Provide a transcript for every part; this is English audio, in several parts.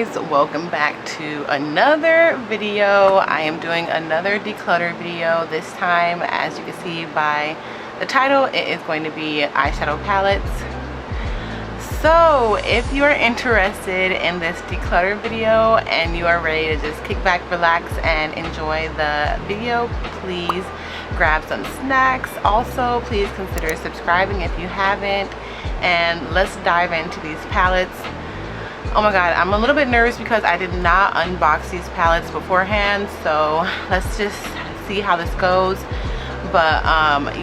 guys, welcome back to another video. I am doing another declutter video. This time, as you can see by the title, it is going to be eyeshadow palettes. So if you are interested in this declutter video and you are ready to just kick back, relax, and enjoy the video, please grab some snacks. Also, please consider subscribing if you haven't, and let's dive into these palettes. Oh my god, I'm a little bit nervous because I did not unbox these palettes beforehand, so let's just see how this goes. But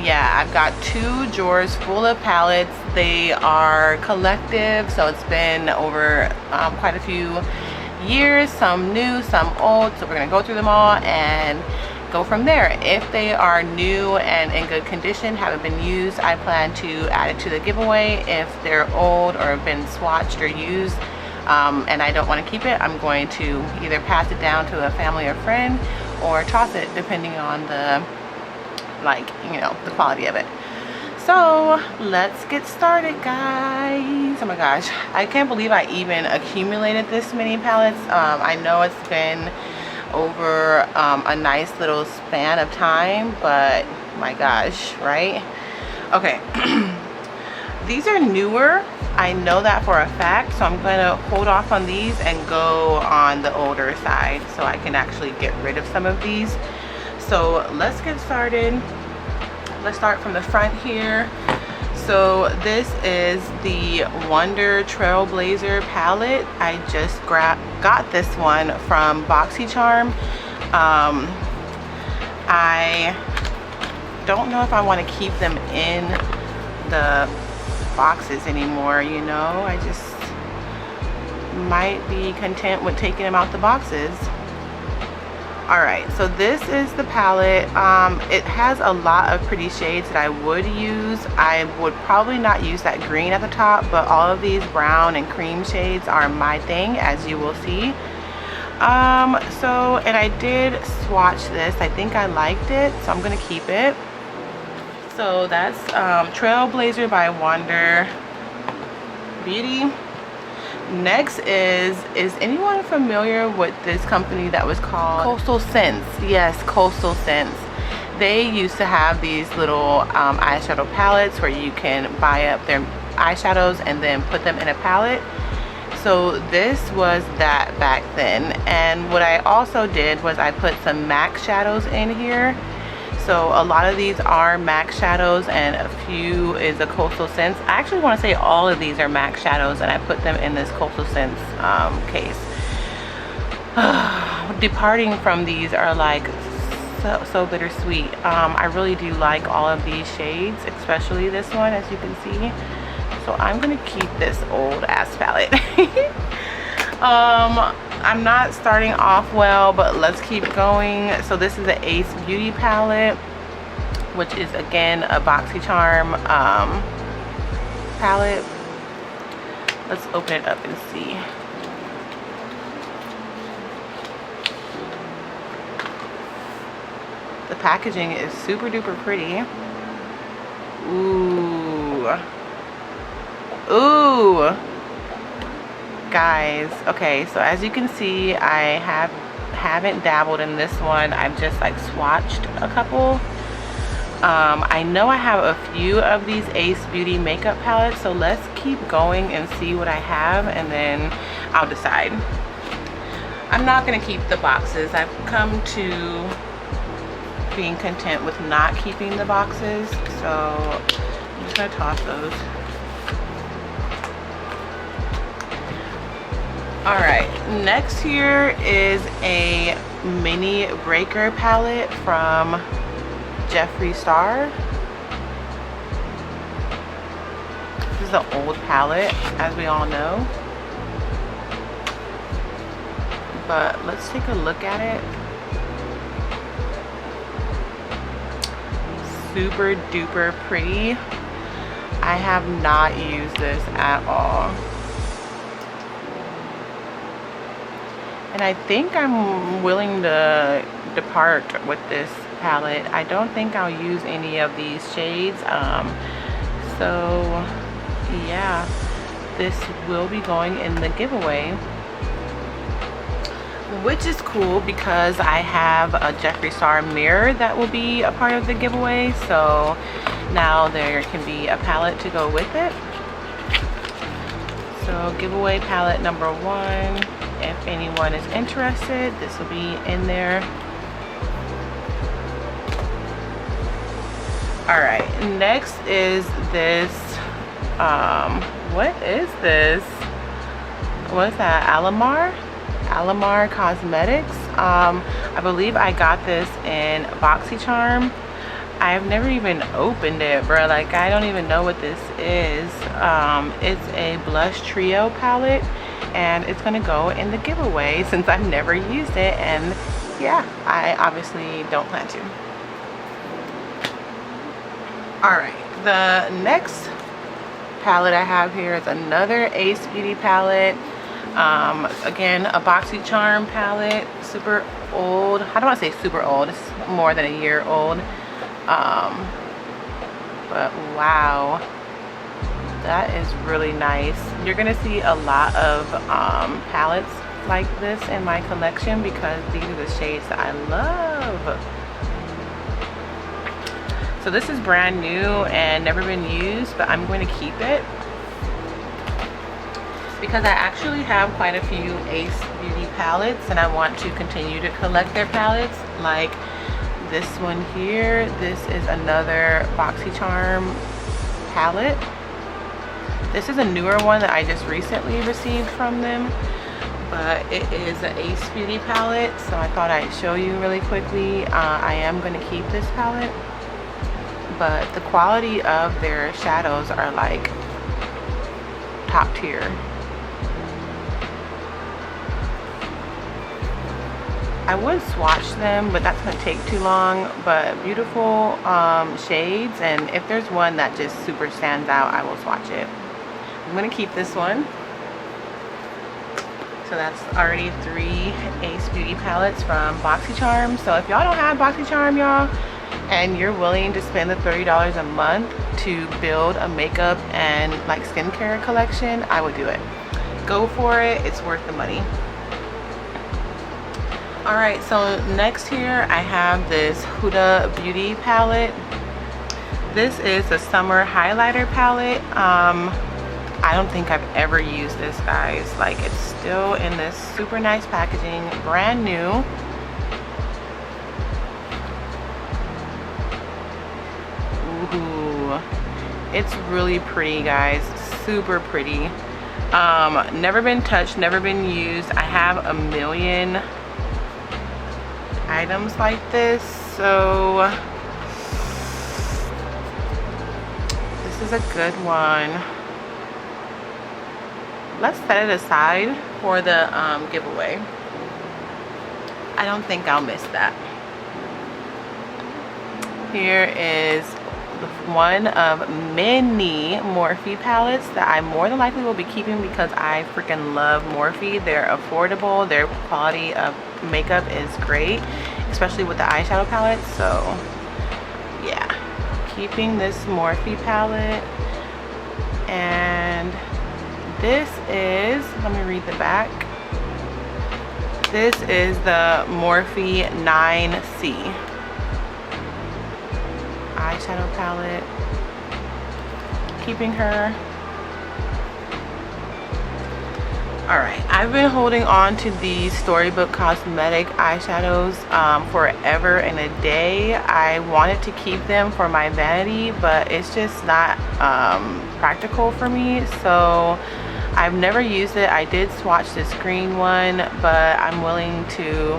yeah, I've got 2 drawers full of palettes. They are collective, so it's been over quite a few years, some new, some old, so we're gonna go through them all and go from there. If they are new and in good condition, haven't been used, I plan to add it to the giveaway. If they're old or have been swatched or used, and I don't want to keep it, I'm going to either pass it down to a family or friend or toss it, depending on the, like, you know, the quality of it. So let's get started, guys. Oh my gosh, I can't believe I even accumulated this many palettes. I know it's been over a nice little span of time, but my gosh, right? Okay. These are newer, I know that for a fact, so I'm gonna hold off on these and go on the older side so I can actually get rid of some of these. So let's get started. Let's start from the front here. So this is the Wonder Trailblazer palette. I just got this one from BoxyCharm. I don't know if I want to keep them in the boxes anymore, you know. I just might be content with taking them out the boxes. Alright, so this is the palette. It has a lot of pretty shades that I would use. I would probably not use that green at the top, but all of these brown and cream shades are my thing, as you will see. And I did swatch this. I think I liked it, so I'm gonna keep it. So that's Trailblazer by Wonder Beauty. Next is anyone familiar with this company that was called Coastal Scents? Yes, Coastal Scents. They used to have these little eyeshadow palettes where you can buy up their eyeshadows and then put them in a palette. So this was that back then. And what I also did was I put some MAC shadows in here. So a lot of these are MAC shadows and a few is a Coastal Scents. I actually want to say all of these are MAC shadows, and I put them in this Coastal Scents case. Departing from these are like so bittersweet. I really do like all of these shades, especially this one, as you can see. So I'm gonna keep this old ass palette. I'm not starting off well, but let's keep going. So this is the Ace Beauty palette, which is again a BoxyCharm palette. Let's open it up and see. The packaging is super duper pretty. Ooh. Guys, okay, so as you can see, I haven't dabbled in this one. I've just like swatched a couple. I know I have a few of these Ace Beauty makeup palettes, so let's keep going and see what I have, and then I'll decide. I'm not gonna keep the boxes. I've come to being content with not keeping the boxes, so I'm just gonna toss those. Alright, next here is a mini breaker palette from Jeffree Star. This is an old palette, as we all know. But let's take a look at it. Super duper pretty. I have not used this at all. And I think I'm willing to depart with this palette. I don't think I'll use any of these shades. So yeah, this will be going in the giveaway. which is cool because I have a Jeffree Star mirror that will be a part of the giveaway. So now there can be a palette to go with it. So giveaway palette number 1. If anyone is interested, this will be in there. Alright, next is this, what is this? What is that? Alamar Cosmetics. I believe I got this in BoxyCharm. I've never even opened it, bro. Like, I don't even know what this is. It's a blush trio palette, and it's gonna go in the giveaway since I've never used it, and yeah, I obviously don't plan to. Alright, the next palette I have here is another Ace Beauty palette. Again, a BoxyCharm palette, super old. I don't want to say super old, it's more than a year old. But wow, that is really nice. You're gonna see a lot of palettes like this in my collection because these are the shades that I love. So this is brand new and never been used, but I'm going to keep it because I actually have quite a few Ace Beauty palettes and I want to continue to collect their palettes. Like this one here, this is another BoxyCharm palette. This is a newer one that I just recently received from them, but it is an Ace Beauty palette, so I thought I'd show you really quickly. I am going to keep this palette, but the quality of their shadows are like top tier. I would swatch them, but that's going to take too long. But beautiful shades, and if there's one that just super stands out, I will swatch it. I'm going to keep this one. So that's already 3 Ace Beauty palettes from BoxyCharm. So if y'all don't have BoxyCharm, y'all, and you're willing to spend the $30 a month to build a makeup and like skincare collection, I would do it. Go for it. It's worth the money. Alright, so next here I have this Huda Beauty palette. This is the summer highlighter palette. I don't think I've ever used this, guys. Like, it's still in this super nice packaging, brand new. Ooh, it's really pretty, guys. Super pretty. Never been touched, never been used. I have a million items like this, so this is a good one. Let's set it aside for the giveaway. I don't think I'll miss that. Here is one of many Morphe palettes that I more than likely will be keeping because I freaking love Morphe. They're affordable, their quality of makeup is great, especially with the eyeshadow palette. So yeah, keeping this Morphe palette. And this is, let me read the back. This is the Morphe 9C eyeshadow palette. Keeping her. Alright, I've been holding on to these Storybook Cosmetic eyeshadows forever and a day. I wanted to keep them for my vanity, but it's just not practical for me, so I've never used it. I did swatch this green one, but I'm willing to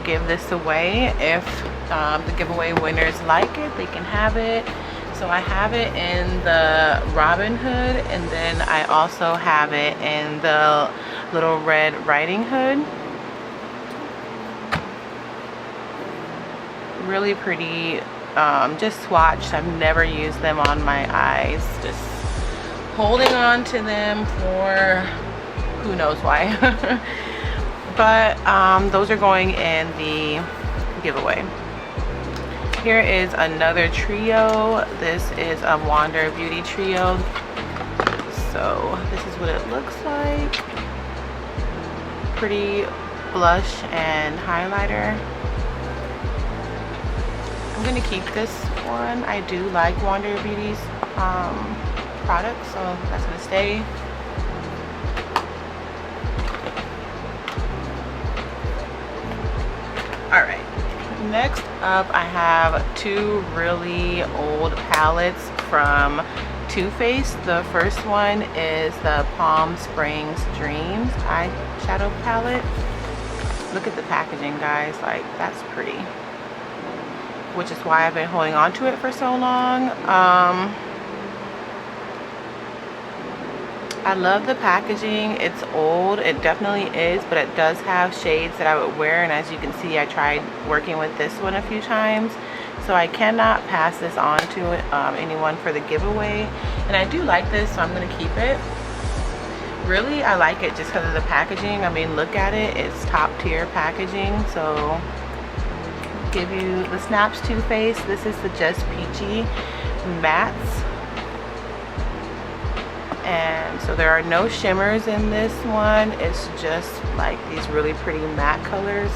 give this away. If the giveaway winners like it, they can have it. So I have it in the Robin Hood, and then I also have it in the Little Red Riding Hood. Really pretty. Just swatched. I've never used them on my eyes. Just holding on to them for who knows why. But those are going in the giveaway. Here is another trio. This is a Wander Beauty trio. So this is what it looks like. Pretty blush and highlighter. I'm gonna keep this one. I do like Wander Beauty's products, so that's gonna stay. All right, next up I have two really old palettes from Too Faced. The first one is the Palm Springs Dreams eyeshadow palette. Look at the packaging, guys, like that's pretty, which is why I've been holding on to it for so long. I love the packaging. It's old, it definitely is, but it does have shades that I would wear, and as you can see, I tried working with this one a few times, so I cannot pass this on to anyone for the giveaway. And I do like this, so I'm going to keep it. Really, I like it just because of the packaging. I mean, look at it, it's top tier packaging. So give you the Snaps Too Faced. This is the Just Peachy mattes, and so there are no shimmers in this one. It's just like these really pretty matte colors.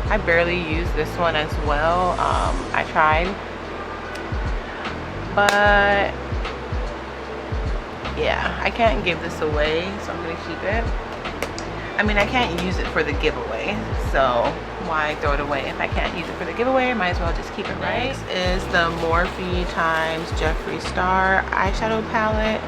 I barely use this one as well. I tried, but yeah, I can't give this away, so I'm gonna keep it. I mean, I can't use it for the giveaway, so why throw it away? If I can't use it for the giveaway, I might as well just keep it, right? Next is the Morphe x Jeffree Star eyeshadow palette.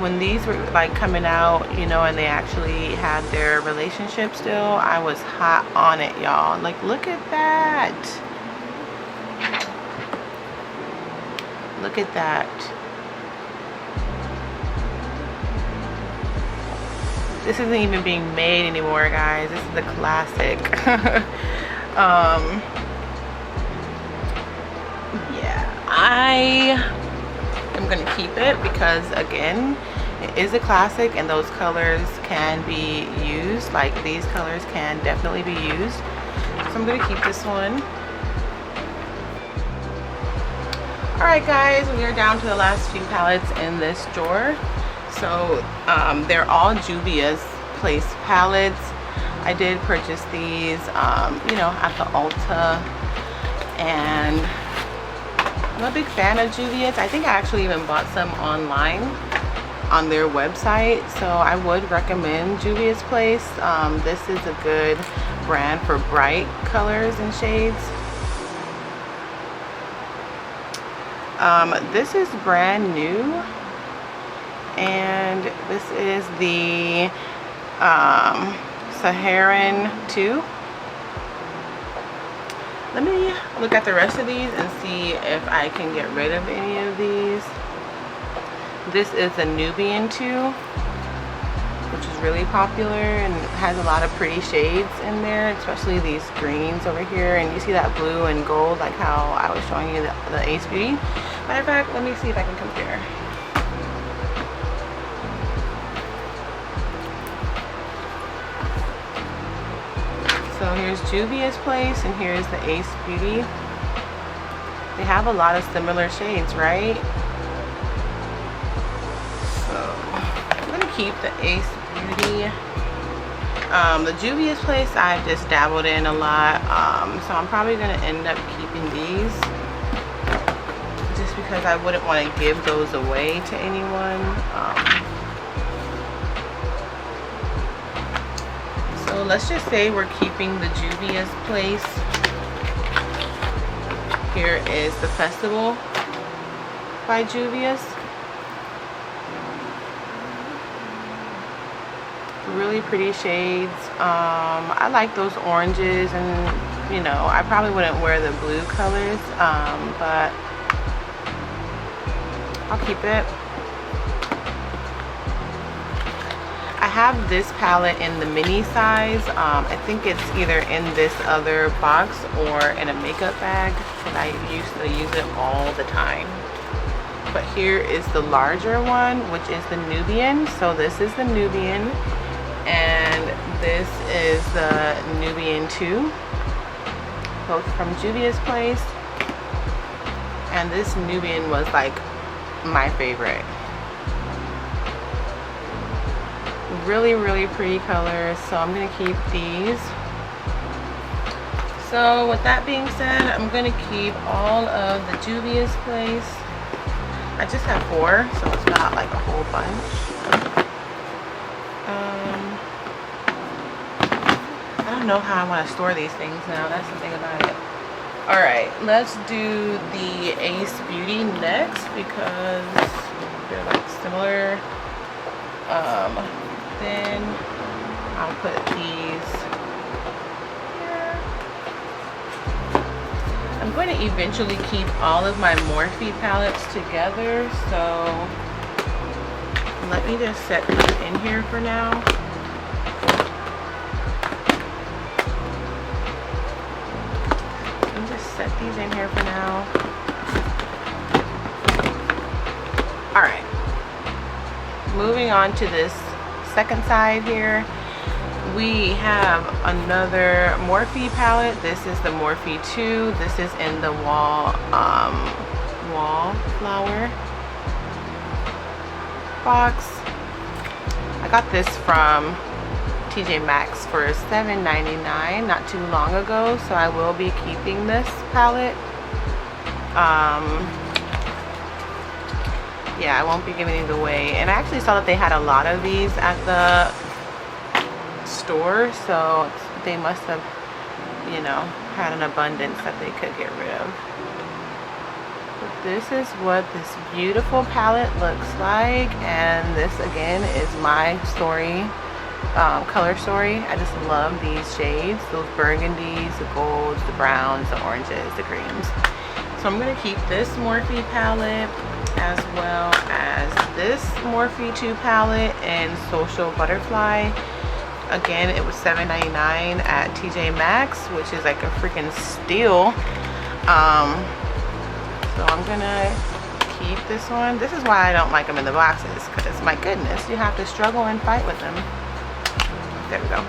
When these were like coming out, you know, and they actually had their relationship still, I was hot on it, y'all. Like, look at that. Look at that. This isn't even being made anymore, guys. This is the classic. Yeah, I am gonna keep it because, again, it is a classic, and those colors can be used. Like, these colors can definitely be used. So I'm gonna keep this one. All right, guys, we are down to the last few palettes in this drawer. So they're all Juvia's Place palettes. I did purchase these, you know, at the Ulta, and I'm a big fan of Juvia's. I think I actually even bought some online on their website, so I would recommend Juvia's Place. This is a good brand for bright colors and shades. This is brand new, and this is the Saharan 2. Let me look at the rest of these and see if I can get rid of any of these. This is the Nubian 2, which is really popular and has a lot of pretty shades in there, especially these greens over here. And you see that blue and gold, like how I was showing you the Ace Beauty. Matter of fact, let me see if I can compare. So here's Juvia's Place, and here's the Ace Beauty. They have a lot of similar shades, right? So I'm gonna keep the Ace Beauty. The Juvia's Place I've just dabbled in a lot, so I'm probably gonna end up keeping these, just because I wouldn't want to give those away to anyone. So let's just say we're keeping the Juvia's Place. Here is the Festival by Juvia's. Really pretty shades. I like those oranges, and you know, I probably wouldn't wear the blue colors, but I'll keep it. I have this palette in the mini size. I think it's either in this other box or in a makeup bag, because I used to use it all the time. But here is the larger one, which is the Nubian. So this is the Nubian, and this is the Nubian 2, both from Juvia's Place. And this Nubian was like my favorite. really pretty colors, so I'm gonna keep these. So with that being said, I'm gonna keep all of the Juvia's Place. I just have 4, so it's not like a whole bunch. I don't know how I want to store these things now. That's the thing about it. All right, let's do the Ace Beauty next because they're like similar. Then I'll put these here. I'm going to eventually keep all of my Morphe palettes together, so let me just set these in here for now. Let me just set these in here for now. All right. Moving on to this second side here, we have another Morphe palette. This is the Morphe 2. This is in the Wallflower box. I got this from TJ Maxx for $7.99 not too long ago, so I will be keeping this palette. Yeah, I won't be giving these away. And I actually saw that they had a lot of these at the store, so they must have, you know, had an abundance that they could get rid of. But this is what this beautiful palette looks like, and this again is my story, color story. I just love these shades, those burgundies, the golds, the browns, the oranges, the creams. So I'm going to keep this Morphe palette, as well as this Morphe 2 palette in Social Butterfly. Again, it was $7.99 at TJ Maxx, which is like a freaking steal. So I'm gonna keep this one. This is why I don't like them in the boxes, because my goodness, you have to struggle and fight with them. There we go.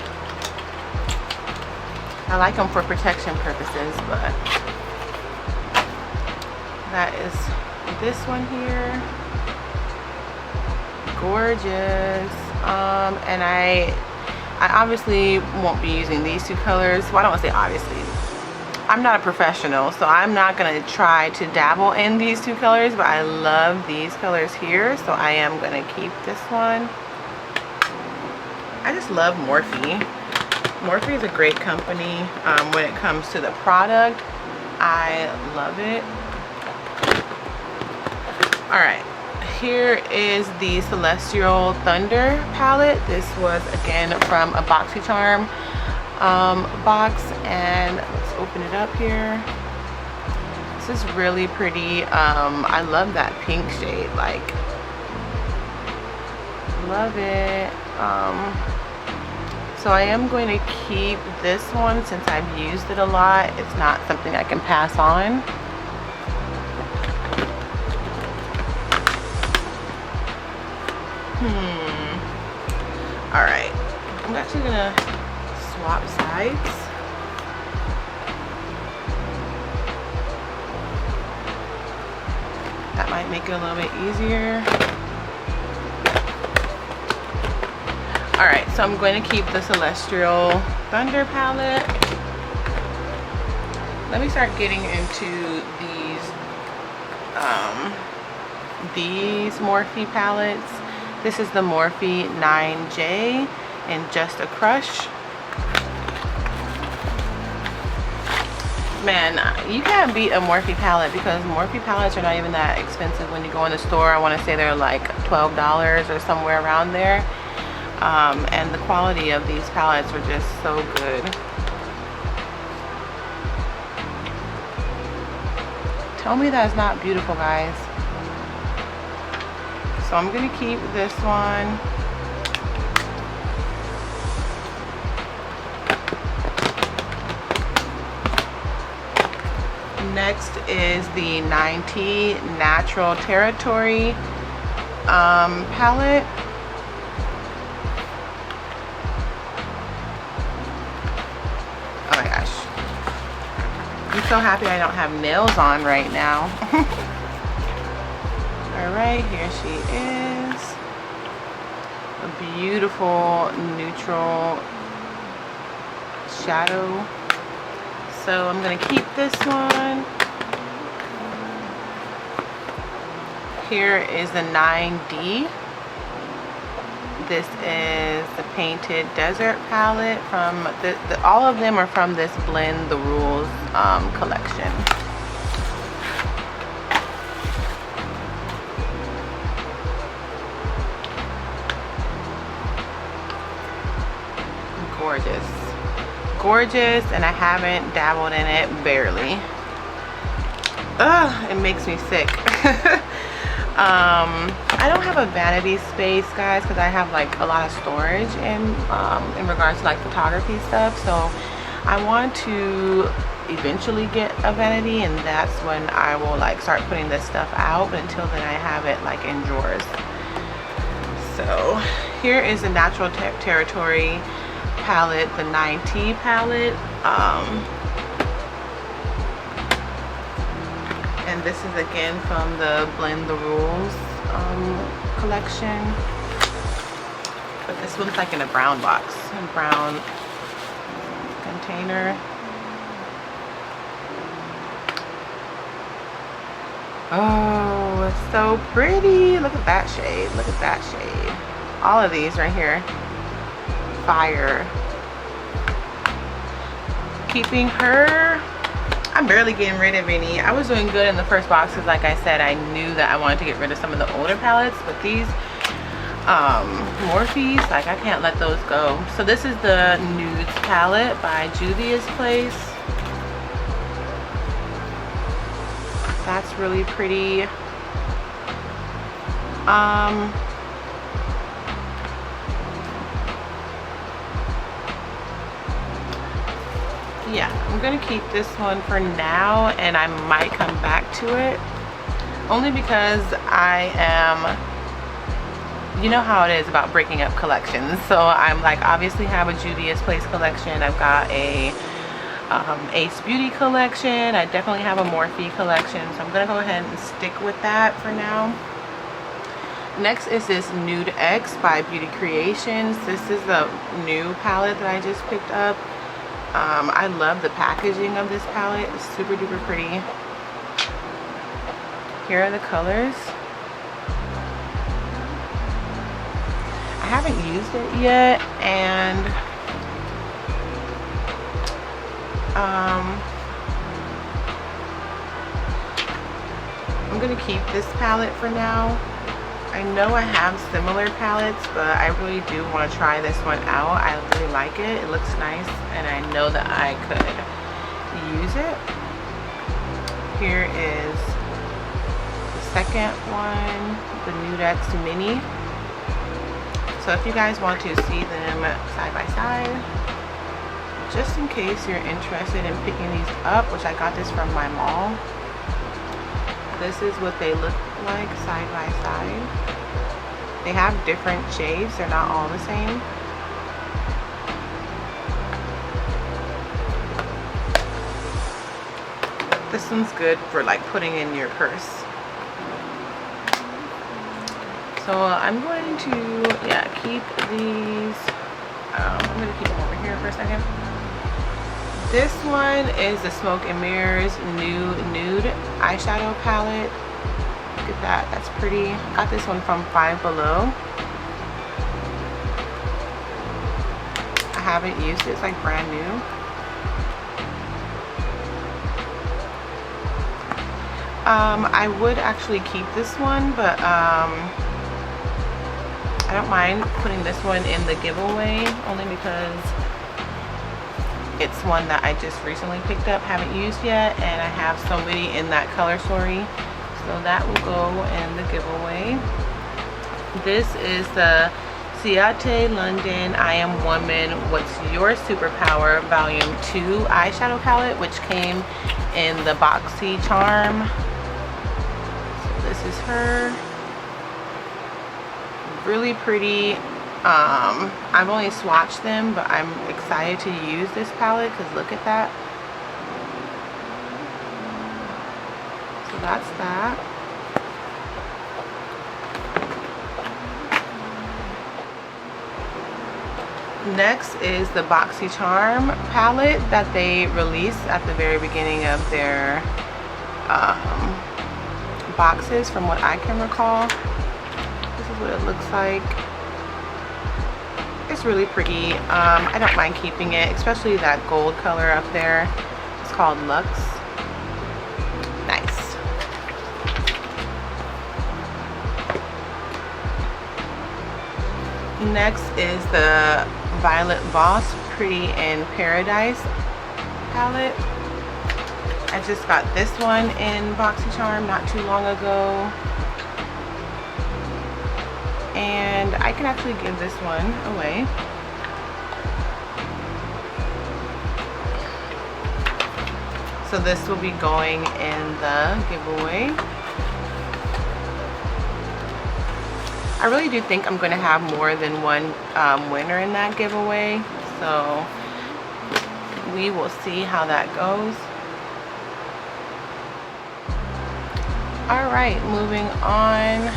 I like them for protection purposes, but that is this one here. Gorgeous. And I obviously won't be using these 2 colors. Well, I don't want to say obviously. I'm not a professional, so I'm not going to try to dabble in these 2 colors, but I love these colors here, so I am going to keep this one. I just love Morphe. Morphe is a great company when it comes to the product. I love it. All right, here is the Celestial Thunder palette. This was again from a BoxyCharm box, and let's open it up here. This is really pretty. I love that pink shade, like, love it. So I am going to keep this one since I've used it a lot. It's not something I can pass on. All right, I'm actually gonna swap sides. That might make it a little bit easier. All right, so I'm going to keep the Celestial Thunder palette. Let me start getting into these Morphe palettes. This is the Morphe 9J in Just a Crush. Man, you can't beat a Morphe palette because Morphe palettes are not even that expensive when you go in the store. I want to say they're like $12 or somewhere around there. And the quality of these palettes are just so good. Tell me that's not beautiful, guys. So I'm gonna keep this one. Next is the 9T Natural Territory palette. Oh my gosh. I'm so happy I don't have nails on right now. All right, here she is. A beautiful neutral shadow. So I'm gonna keep this one. Here is the 9D. This is the Painted Desert palette from all of them are from this Blend the Rules collection. Gorgeous, and I haven't dabbled in it barely. Ugh, it makes me sick. I don't have a vanity space, guys, because I have like a lot of storage in regards to like photography stuff. So I want to eventually get a vanity, and that's when I will like start putting this stuff out. But until then, I have it like in drawers. So here is the Natural Territory palette, the 9T palette. And this is again from the Blend the Rules collection. But this one's like in a brown box, a brown container. Oh, it's so pretty. Look at that shade. Look at that shade. All of these right here. Fire. Keeping her. I'm barely getting rid of any. I was doing good in the first box because, like I said, I knew that I wanted to get rid of some of the older palettes, but these Morphes, like I can't let those go. So this is the Nudes palette by Juvia's Place. That's really pretty. Yeah, I'm gonna keep this one for now, and I might come back to it only because I am, you know how it is about breaking up collections. So I'm like, obviously have a Juvia's Place collection, I've got a Ace Beauty collection, I definitely have a Morphe collection, so I'm gonna go ahead and stick with that for now. Next is this Nude X by Beauty Creations. This is the new palette that I just picked up. I love the packaging of this palette. It's super duper pretty. Here are the colors. I haven't used it yet, and I'm gonna keep this palette for now. I know I have similar palettes, but I really do want to try this one out. I really like it. It looks nice, and I know that I could use it. Here is the second one, the Nude X Mini. So if you guys want to see them side by side, just in case you're interested in picking these up, which I got this from my mall. This is what they look like side by side. They have different shades, they're not all the same. This one's good for like putting in your purse. So I'm going to, yeah, keep these. I'm going to keep them over here for a second. This one is the Smoke and Mirrors Nude Eyeshadow Palette. Look at that, that's pretty. Got this one from Five Below. I haven't used it, it's like brand new. I would actually keep this one, but I don't mind putting this one in the giveaway, only because it's one that I just recently picked up, haven't used yet, and I have somebody in that color story, so that will go in the giveaway. This is the Ciate London I Am Woman What's Your Superpower Volume 2 eyeshadow palette, which came in the Boxy Charm. So this is her. Really pretty. I've only swatched them, but I'm excited to use this palette because look at that. So that's that. Next is the BoxyCharm palette that they released at the very beginning of their boxes, from what I can recall. This is what it looks like. It's really pretty. I don't mind keeping it, especially that gold color up there. It's called Lux. Nice. Next is the Violet Voss Pretty in Paradise palette. I just got this one in BoxyCharm not too long ago, and I can actually give this one away. So this will be going in the giveaway. I really do think I'm going to have more than one winner in that giveaway, so we will see how that goes. Alright, moving on.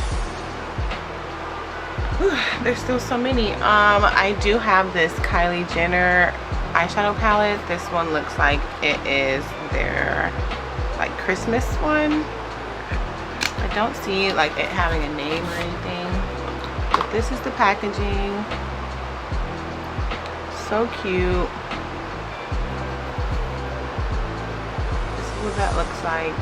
Whew, there's still so many. I do have this Kylie Jenner eyeshadow palette. This one looks like it is their like Christmas one. I don't see like it having a name or anything, but this is the packaging. So cute. This is what that looks like.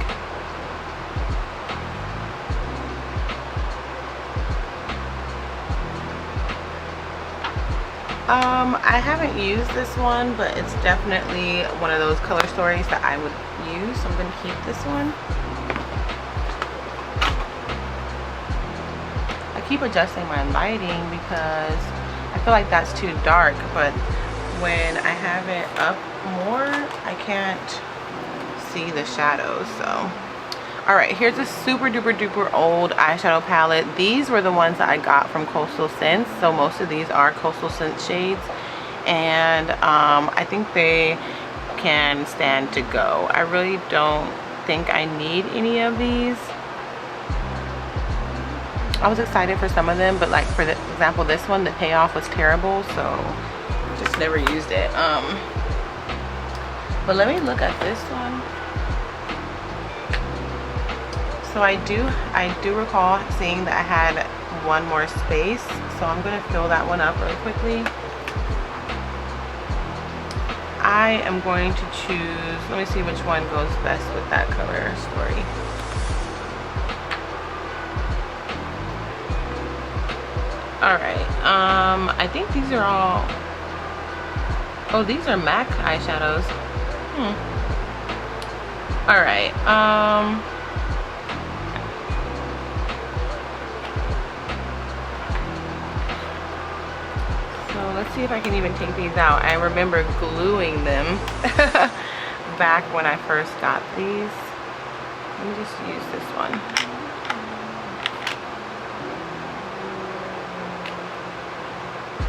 I haven't used this one, but it's definitely one of those color stories that I would use, so I'm going to keep this one. I keep adjusting my lighting because I feel like that's too dark, but when I have it up more, I can't see the shadows. So alright, here's a super duper duper old eyeshadow palette. These were the ones that I got from Coastal Scents, so most of these are Coastal Scents shades, and I think they can stand to go. I really don't think I need any of these. I was excited for some of them, but like for the example, this one, the payoff was terrible, so just never used it. But let me look at this one. So I do recall seeing that I had one more space, so I'm going to fill that one up really quickly. I am going to choose, let me see which one goes best with that color story. Alright, I think these are all, oh, these are MAC eyeshadows. Alright, so let's see if I can even take these out. I remember gluing them back when I first got these. Let me just use this one.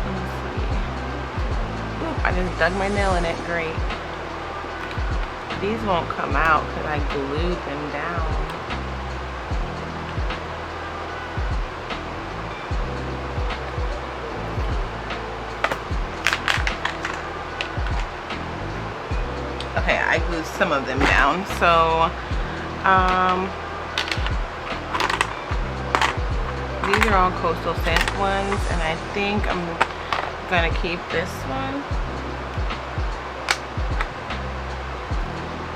Let's see. Oop, I just dug my nail in it. Great. These won't come out because I glued them down. Okay, I glued some of them down. So these are all Coastal Scent ones, and I think I'm gonna keep this one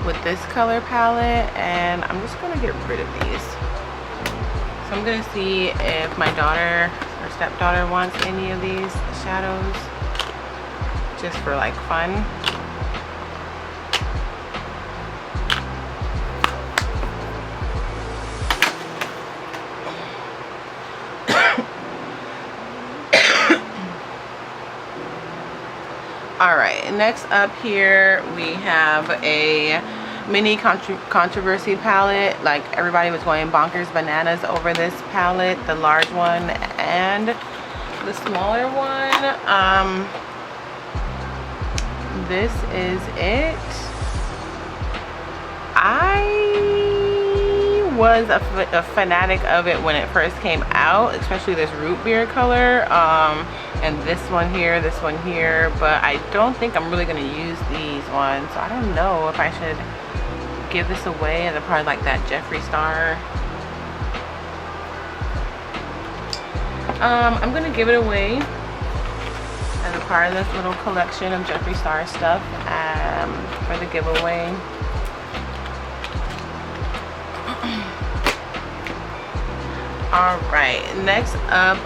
with this color palette, and I'm just gonna get rid of these. So I'm gonna see if my daughter or stepdaughter wants any of these shadows, just for like fun. Alright, next up here we have a mini controversy palette. Like, everybody was going bonkers bananas over this palette, the large one and the smaller one. This is it. I was a fanatic of it when it first came out, especially this root beer color, and this one here, but I don't think I'm really gonna use these ones, so I don't know if I should give this away as a part of like that Jeffree Star. I'm gonna give it away as a part of this little collection of Jeffree Star stuff for the giveaway. All right, next up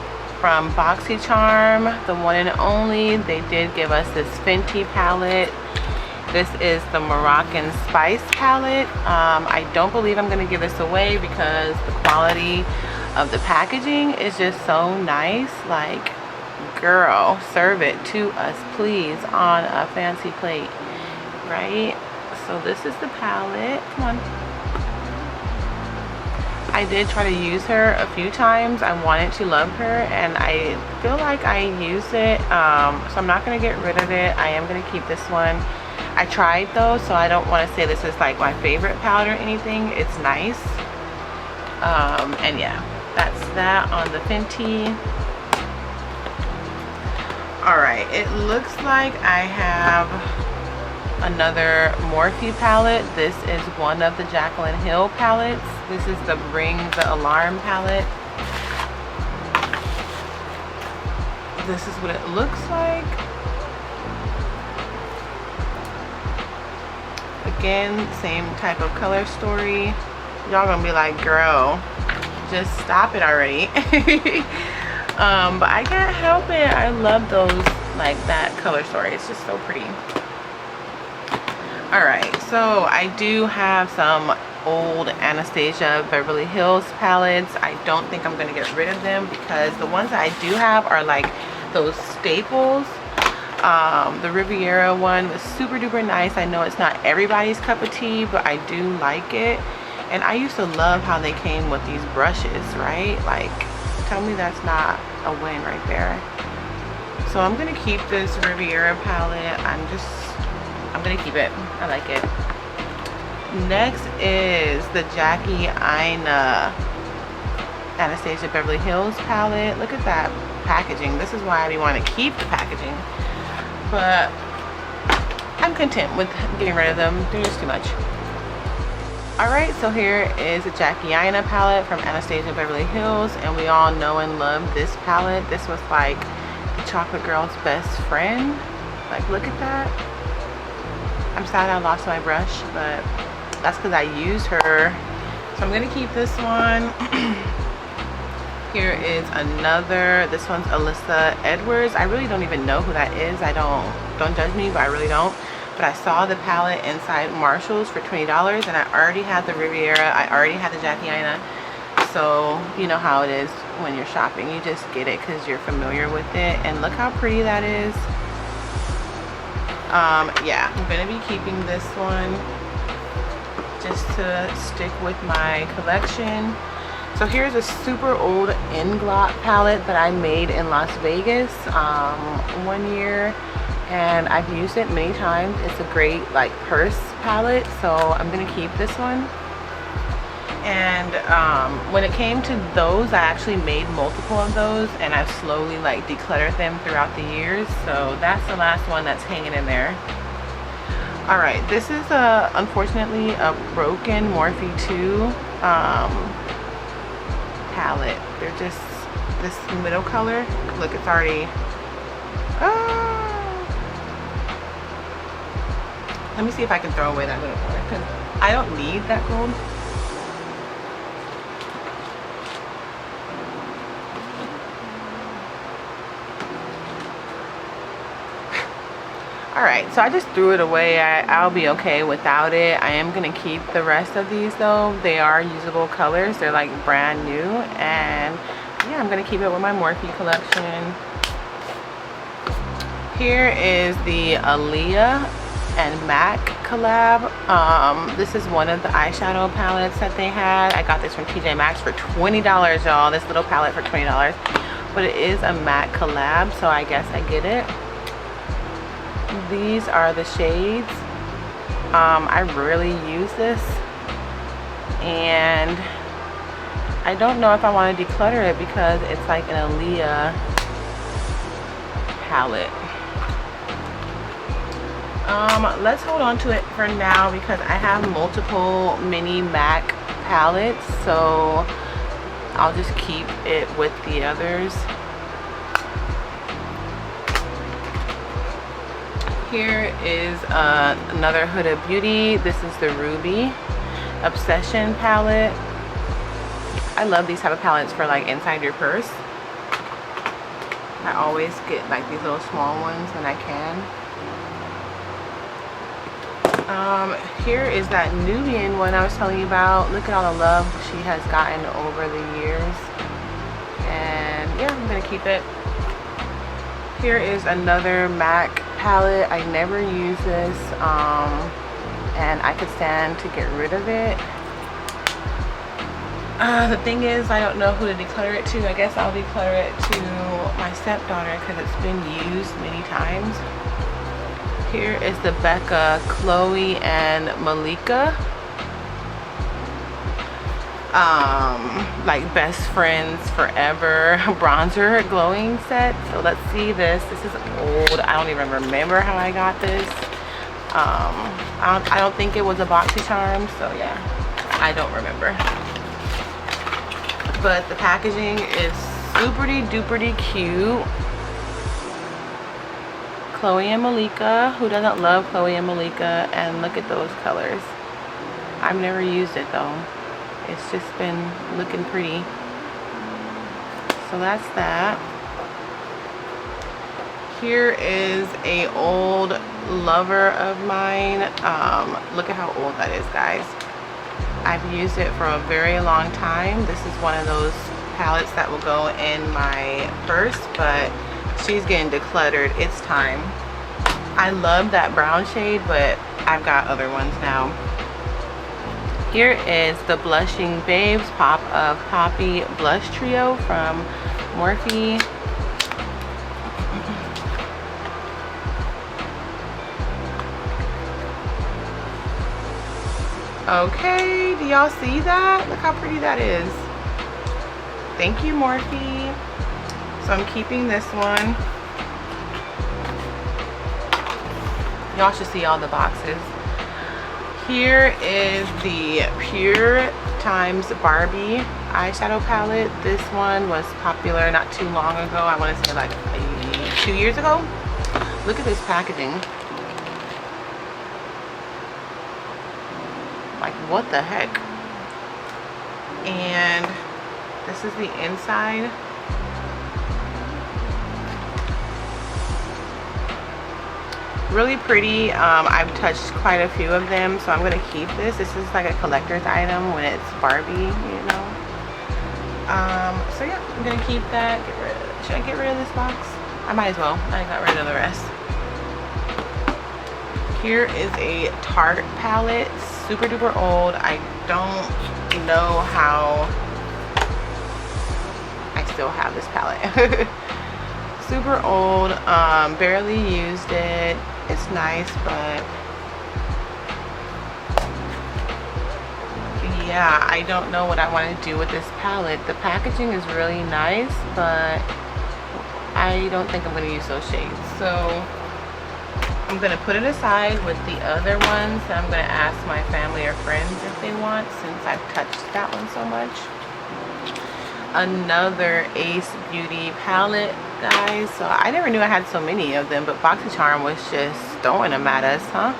from BoxyCharm, the one and only, they did give us this Fenty palette. This is the Moroccan Spice palette. I don't believe I'm gonna give this away because the quality of the packaging is just so nice. Like, girl, serve it to us please on a fancy plate, right? So this is the palette. Come on. I did try to use her a few times. I wanted to love her and I feel like I used it, so I'm not gonna get rid of it. I am gonna keep this one. I tried though, so I don't want to say this is like my favorite palette or anything. It's nice. And yeah, that's that on the Fenty. Alright, it looks like I have another Morphe palette. This is one of the Jaclyn Hill palettes. This is the Ring the Alarm palette. This is what it looks like. Again, same type of color story. Y'all gonna be like, girl, just stop it already. But I can't help it. I love those, like that color story. It's just so pretty. All right, so I do have some old Anastasia Beverly Hills palettes. I don't think I'm gonna get rid of them because the ones that I do have are like those staples. The Riviera one was super duper nice. I know it's not everybody's cup of tea, but I do like it. And I used to love how they came with these brushes, right? Like, tell me that's not a win right there. So I'm gonna keep this Riviera palette. I'm gonna keep it. I like it. Next is the Jackie Aina Anastasia Beverly Hills palette. Look at that packaging. This is why I want to keep the packaging, but I'm content with getting rid of them. They're just too much. Alright, so here is the Jackie Aina palette from Anastasia Beverly Hills, and we all know and love this palette. This was like the chocolate girl's best friend. Like, look at that. I'm sad I lost my brush, but that's because I used her. So I'm gonna keep this one. Here is another. This one's Alyssa Edwards. I really don't even know who that is. Don't judge me, but I really don't. But I saw the palette inside Marshall's for $20, and I already had the Riviera. I already had the Jackie Aina. So you know how it is when you're shopping. You just get it because you're familiar with it. And look how pretty that is. Yeah, I'm gonna be keeping this one just to stick with my collection. So here's a super old Inglot palette that I made in Las Vegas one year, and I've used it many times. It's a great like purse palette, so I'm gonna keep this one. And when it came to those, I actually made multiple of those, and I've slowly like decluttered them throughout the years. So that's the last one that's hanging in there. All right, this is unfortunately a broken Morphe 2 palette. They're just this middle color. Look, it's already. Let me see if I can throw away that little color because I don't need that gold. Alright, so I just threw it away. I'll be okay without it. I am going to keep the rest of these though. They are usable colors. They're like brand new. And yeah, I'm going to keep it with my Morphe collection. Here is the Aaliyah and MAC collab. This is one of the eyeshadow palettes that they had. I got this from TJ Maxx for $20, y'all. This little palette for $20. But it is a MAC collab, so I guess I get it. These are the shades. I rarely use this, and I don't know if I want to declutter it because it's like an Aaliyah palette. Let's hold on to it for now because I have multiple mini MAC palettes, so I'll just keep it with the others. Here is another Huda Beauty. This is the Ruby Obsession palette. I love these type of palettes for like inside your purse. I always get like these little small ones when I can. Here is that Nubian one I was telling you about. Look at all the love she has gotten over the years. And yeah, I'm gonna keep it. Here is another MAC palette. I never use this, and I could stand to get rid of it. The thing is, I don't know who to declutter it to. I guess I'll declutter it to my stepdaughter because it's been used many times. Here is the Becca, Chloe, and Malika like best friends forever bronzer glowing set. So let's see this. This is old. I don't even remember how I got this. I don't think it was a BoxyCharm, so yeah, I don't remember. But the packaging is super duper cute. Chloe and Malika. Who doesn't love Chloe and Malika? And look at those colors. I've never used it though. It's just been looking pretty. So that's that. Here is a old lover of mine. Look at how old that is, guys. I've used it for a very long time. This is one of those palettes that will go in my purse, but she's getting decluttered. It's time. I love that brown shade, but I've got other ones now. Here is the Blushing Babes Pop of Poppy Blush Trio from Morphe. Okay, do y'all see that? Look how pretty that is. Thank you, Morphe. So I'm keeping this one. Y'all should see all the boxes. Here is the Pure Times Barbie eyeshadow palette. This one was popular not too long ago. I want to say like 2 years ago. Look at this packaging. Like, what the heck? And this is the inside. Really pretty. I've touched quite a few of them, so I'm gonna keep this. This is like a collector's item when it's Barbie, you know. So yeah, I'm gonna keep that. Should I get rid of this box? I might as well. I got rid of the rest. Here is a Tarte palette, super duper old. I don't know how I still have this palette. Super old, barely used it. It's nice, but yeah, I don't know what I want to do with this palette. The packaging is really nice, but I don't think I'm going to use those shades. So I'm going to put it aside with the other ones. I'm going to ask my family or friends if they want, since I've touched that one so much. Another Ace Beauty palette, guys. So I never knew I had so many of them, but BoxyCharm was just throwing them at us, huh?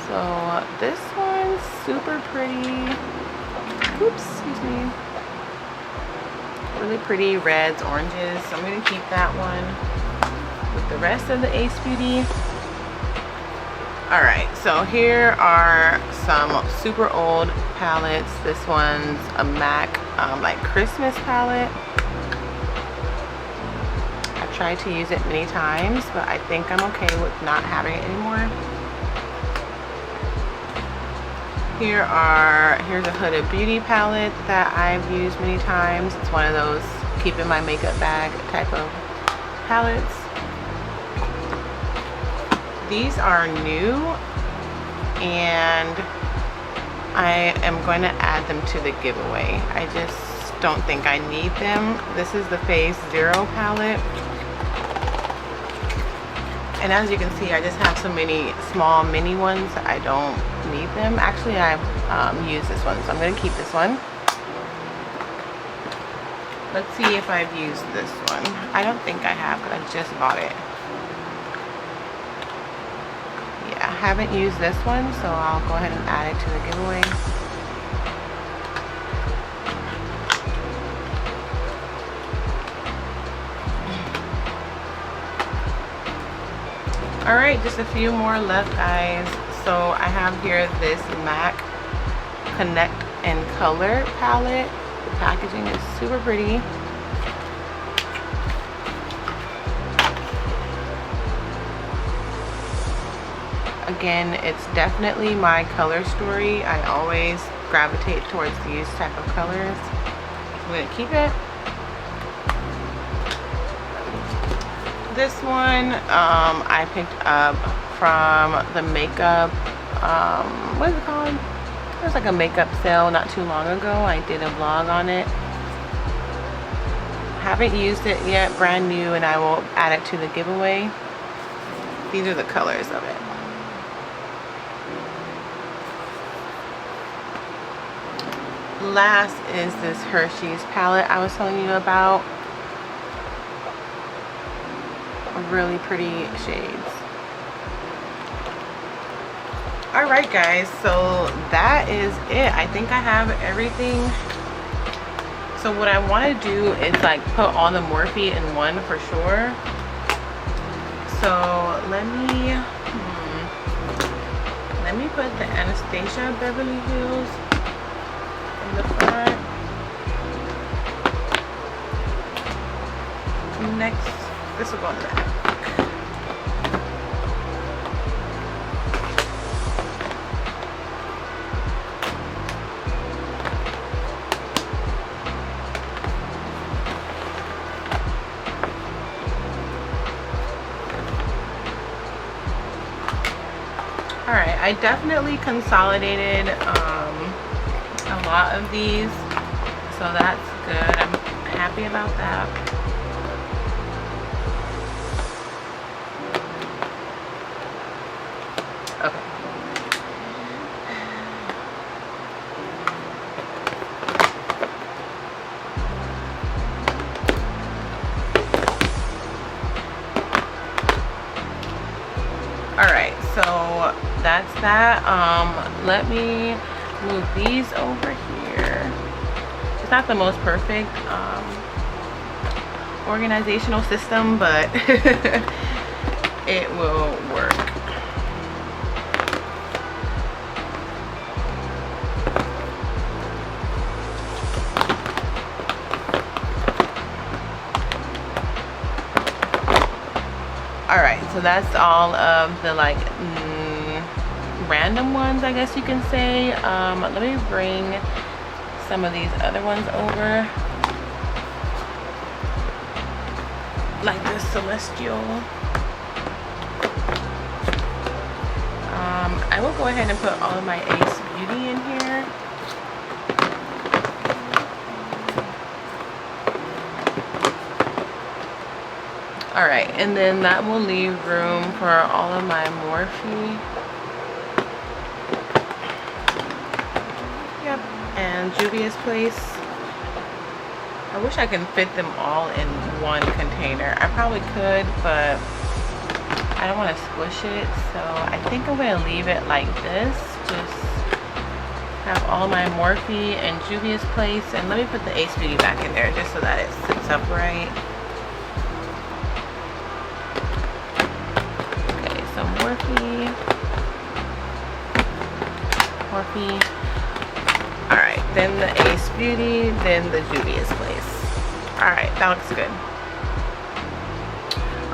So this one's super pretty. Oops, excuse me. Really pretty reds, oranges. So I'm going to keep that one with the rest of the Ace Beauty. Alright, so here are some super old palettes. This one's a MAC like Christmas palette. I've tried to use it many times, but I think I'm okay with not having it anymore. Here's a Huda Beauty palette that I've used many times. It's one of those keep in my makeup bag type of palettes. These are new, and I am going to add them to the giveaway. I just don't think I need them. This is the Phase Zero palette. And as you can see, I just have so many small mini ones. I don't need them. Actually, I've used this one, so I'm going to keep this one. Let's see if I've used this one. I don't think I have because I just bought it. Yeah, I haven't used this one, so I'll go ahead and add it to the giveaway. Alright, just a few more left, guys. So I have here this MAC Connect and Color palette. The packaging is super pretty. Again, it's definitely my color story. I always gravitate towards these type of colors. I'm going to keep it. This one I picked up from the makeup, what is it called? It was like a makeup sale not too long ago. I did a vlog on it. Haven't used it yet, brand new, and I will add it to the giveaway. These are the colors of it. Last is this Hershey's palette I was telling you about. Really pretty shades. Alright guys, so that is it. I think I have everything. So what I want to do is like put all the Morphe in one for sure. So let me put the Anastasia Beverly Hills in the front. Next, this will go in the back. Alright, I definitely consolidated a lot of these, so that's good. I'm happy about that. Okay. Alright, so that's that. Let me move these over here. It's not the most perfect organizational system, but it will work. Alright, so that's all of the like random ones, I guess you can say. Let me bring some of these other ones over. Like this Celestial. I will go ahead and put all of my Ace Beauty in here. Alright, and then that will leave room for all of my Morphe. Yep, and Juvia's Place. I wish I could fit them all in one container. I probably could, but I don't want to squish it, so I think I'm going to leave it like this. Just have all my Morphe and Juvia's Place, and let me put the Ace Beauty back in there just so that it sits upright. Morphe. Alright, then the Ace Beauty, then the Juvia's Place. Alright, that looks good.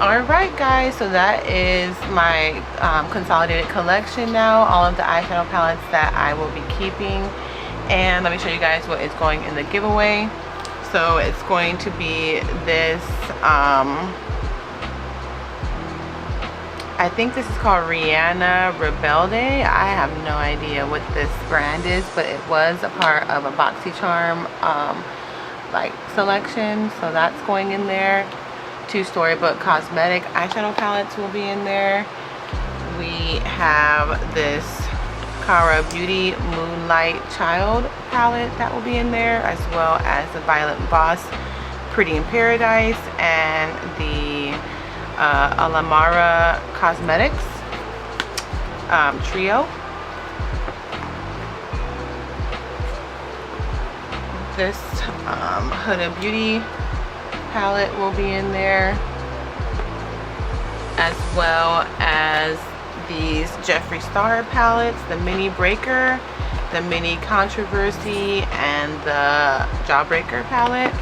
Alright guys, so that is my consolidated collection now. All of the eyeshadow palettes that I will be keeping. And let me show you guys what is going in the giveaway. So it's going to be this I think this is called Rihanna Rebelde. I have no idea what this brand is, but it was a part of a BoxyCharm like selection, so that's going in there. 2 Storybook Cosmetic eyeshadow palettes will be in there. We have this Cara Beauty Moonlight Child palette that will be in there, as well as the Violet Boss Pretty in Paradise and the Alamara Cosmetics trio. This Huda Beauty palette will be in there, as well as these Jeffree Star palettes, the Mini Breaker, the Mini Controversy, and the Jawbreaker palette.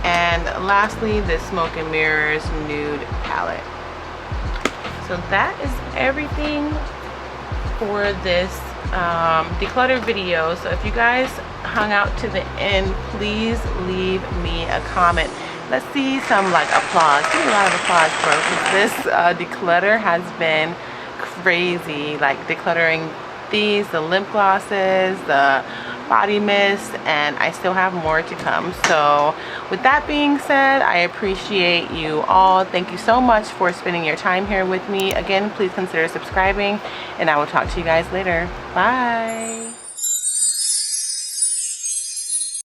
And lastly, the Smoke and Mirrors Nude palette. So that is everything for this declutter video. So if you guys hung out to the end, please leave me a comment. Let's see some like applause. Give me a lot of applause, bro, because this declutter has been crazy. Like decluttering these, the lip glosses, the body mist, and I still have more to come. So with that being said, I appreciate you all. Thank you so much for spending your time here with me. Again, please consider subscribing, and I will talk to you guys later. Bye.